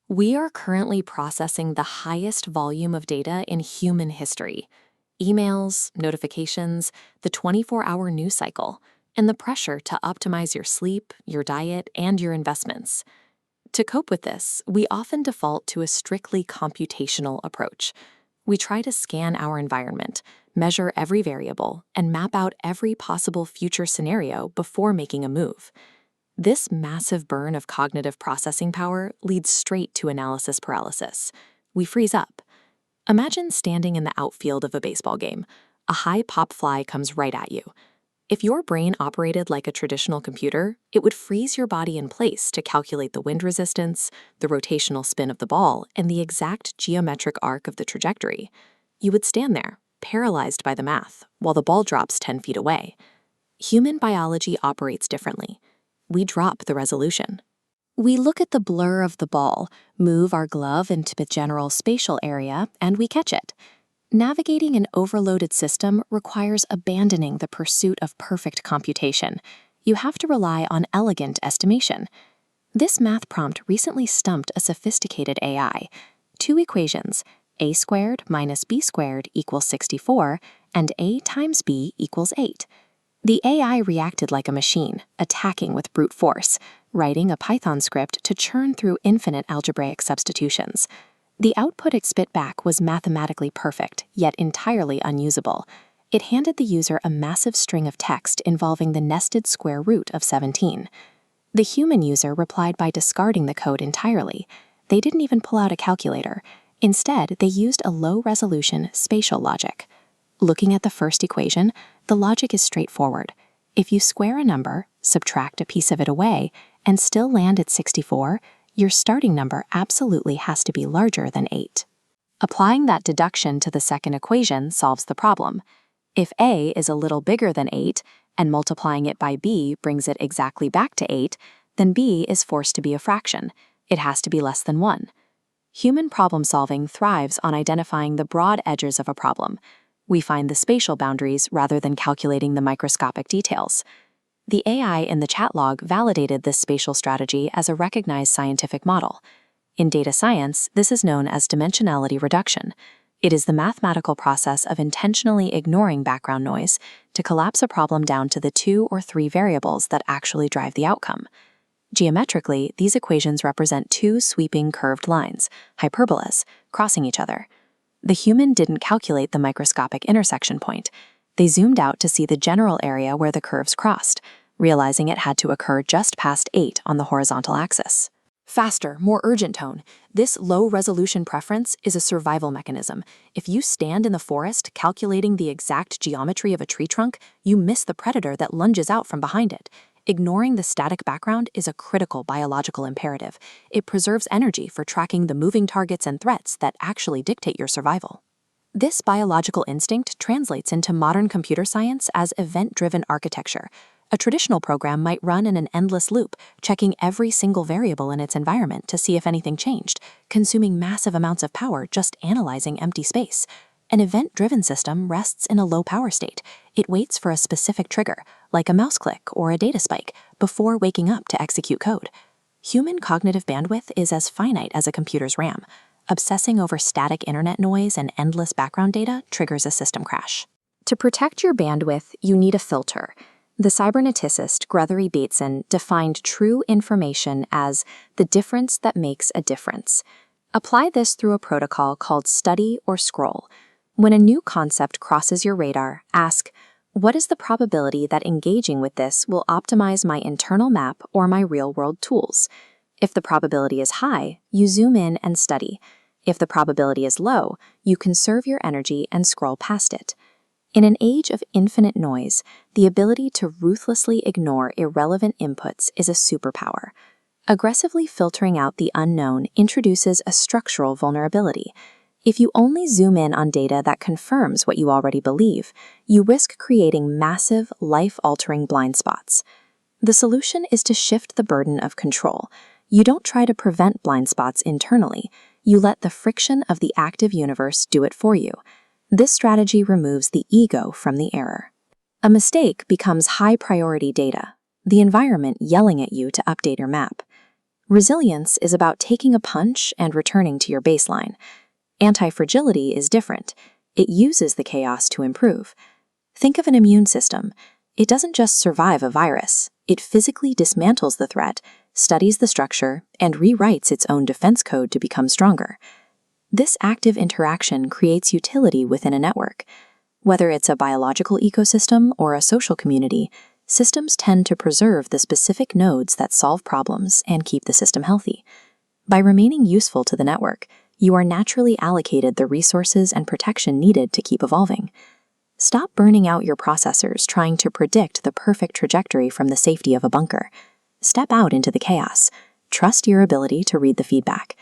We are currently processing the highest volume of data in human history. Emails, notifications, the 24-hour news cycle, and the pressure to optimize your sleep, your diet, and your investments. To cope with this, we often default to a strictly computational approach. We try to scan our environment, measure every variable, and map out every possible future scenario before making a move. This massive burn of cognitive processing power leads straight to analysis paralysis. We freeze up. Imagine standing in the outfield of a baseball game. A high pop fly comes right at you. If your brain operated like a traditional computer, it would freeze your body in place to calculate the wind resistance, the rotational spin of the ball, and the exact geometric arc of the trajectory. You would stand there, paralyzed by the math, while the ball drops 10 feet away. Human biology operates differently. We drop the resolution. We look at the blur of the ball, move our glove into the general spatial area, and we catch it. Navigating an overloaded system requires abandoning the pursuit of perfect computation. You have to rely on elegant estimation. This math prompt recently stumped a sophisticated AI. Two equations, a squared minus b squared equals 64, and a times b equals 8. The AI reacted like a machine, attacking with brute force, writing a Python script to churn through infinite algebraic substitutions. The output it spit back was mathematically perfect, yet entirely unusable. It handed the user a massive string of text involving the nested square root of 17. The human user replied by discarding the code entirely. They didn't even pull out a calculator. Instead, they used a low-resolution spatial logic. Looking at the first equation, the logic is straightforward. If you square a number, subtract a piece of it away, and still land at 64, your starting number absolutely has to be larger than 8. Applying that deduction to the second equation solves the problem. If a is a little bigger than 8, and multiplying it by b brings it exactly back to 8, then b is forced to be a fraction. It has to be less than 1. Human problem solving thrives on identifying the broad edges of a problem. We find the spatial boundaries rather than calculating the microscopic details. The AI in the chat log validated this spatial strategy as a recognized scientific model. In data science, this is known as dimensionality reduction. It is the mathematical process of intentionally ignoring background noise to collapse a problem down to the 2 or 3 variables that actually drive the outcome. Geometrically, these equations represent two sweeping curved lines, hyperbolas, crossing each other. The human didn't calculate the microscopic intersection point. They zoomed out to see the general area where the curves crossed, realizing it had to occur just past 8 on the horizontal axis. Faster, more urgent tone. This low-resolution preference is a survival mechanism. If you stand in the forest calculating the exact geometry of a tree trunk, you miss the predator that lunges out from behind it. Ignoring the static background is a critical biological imperative. It preserves energy for tracking the moving targets and threats that actually dictate your survival. This biological instinct translates into modern computer science as event-driven architecture. A traditional program might run in an endless loop, checking every single variable in its environment to see if anything changed, consuming massive amounts of power just analyzing empty space. An event-driven system rests in a low-power state. It waits for a specific trigger, like a mouse click or a data spike, before waking up to execute code. Human cognitive bandwidth is as finite as a computer's RAM. Obsessing over static internet noise and endless background data triggers a system crash. To protect your bandwidth, you need a filter. The cyberneticist Gregory Bateson defined true information as the difference that makes a difference. Apply this through a protocol called study or scroll. When a new concept crosses your radar, ask, what is the probability that engaging with this will optimize my internal map or my real-world tools? If the probability is high, you zoom in and study. If the probability is low, you conserve your energy and scroll past it. In an age of infinite noise, the ability to ruthlessly ignore irrelevant inputs is a superpower. Aggressively filtering out the unknown introduces a structural vulnerability. If you only zoom in on data that confirms what you already believe, you risk creating massive, life-altering blind spots. The solution is to shift the burden of control. You don't try to prevent blind spots internally. You let the friction of the active universe do it for you. This strategy removes the ego from the error. A mistake becomes high-priority data, the environment yelling at you to update your map. Resilience is about taking a punch and returning to your baseline. Anti-fragility is different. It uses the chaos to improve. Think of an immune system. It doesn't just survive a virus. It physically dismantles the threat, studies the structure, and rewrites its own defense code to become stronger. This active interaction creates utility within a network. Whether it's a biological ecosystem or a social community, systems tend to preserve the specific nodes that solve problems and keep the system healthy. By remaining useful to the network, you are naturally allocated the resources and protection needed to keep evolving. Stop burning out your processors trying to predict the perfect trajectory from the safety of a bunker. Step out into the chaos. Trust your ability to read the feedback.